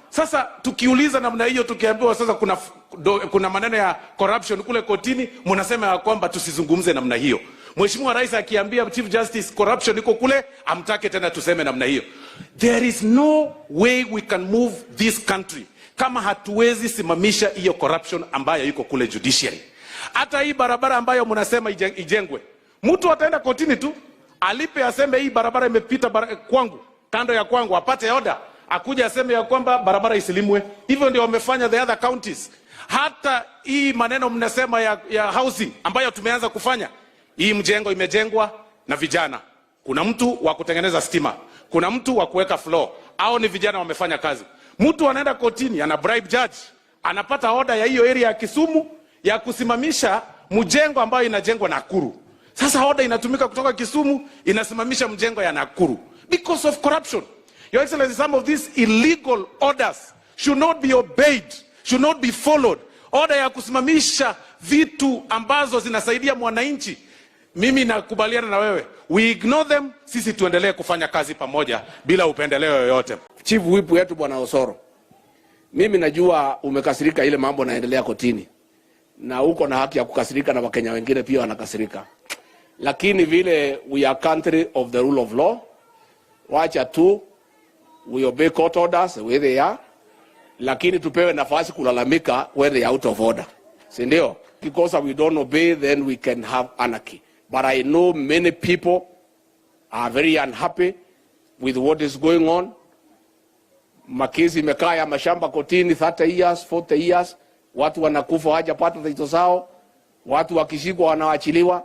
Sasa tukiuliza namna hiyo, tukiambiwa sasa kuna maneno ya corruption kule kotini, mnasema ya kwamba tusizungumze namna hiyo. Mheshimiwa Rais akiambia Chief Justice corruption iko kule, amtake tena tuseme namna hiyo. There is no way we can move this country kama hatuwezi simamisha hiyo corruption ambayo iko kule judiciary. Hata hii barabara ambayo mnasema ijengwe, mtu ataenda kotini tu alipe, aseme hii barabara imepita kwangu, kando ya kwangu, apate order, akuja aseme ya kwamba barabara isilimwe. Hivyo ndio wamefanya the other counties. Hata hii maneno mnasema ya housing ambayo tumeanza kufanya, hii mjengo imejengwa na vijana. Kuna mtu wa kutengeneza stima, kuna mtu wa kuweka floor, au ni vijana wamefanya kazi. Mtu anaenda kotini, ana bribe judge, anapata order ya hiyo area ya Kisumu ya kusimamisha mjengo ambayo inajengwa Nakuru. Sasa order inatumika kutoka Kisumu, inasimamisha mjengo ya Nakuru because of corruption. Your Excellency, some of these illegal orders should not be obeyed, should not be followed. Order ya kusimamisha vitu ambazo zinasaidia mwananchi, mimi nakubaliana na wewe. We ignore them, sisi tuendelee kufanya kazi pamoja bila upendeleo yoyote. Chief Whip wetu Bwana Osoro, mimi najua umekasirika ile mambo naendelea kotini, na uko na haki ya kukasirika, na Wakenya wengine pia wanakasirika. Lakini vile we are country of the rule of law, wacha tu we obey court orders where they are, lakini tupewe nafasi kulalamika where they are out of order. Si ndio? Because we don't obey, then we can have anarchy. But I know many people are very unhappy with what is going on. Makezi imekaa ya mashamba kotini 30 years, 40 years. Watu wanakufa hawajapata title zao. Watu wakishikwa wanawachiliwa.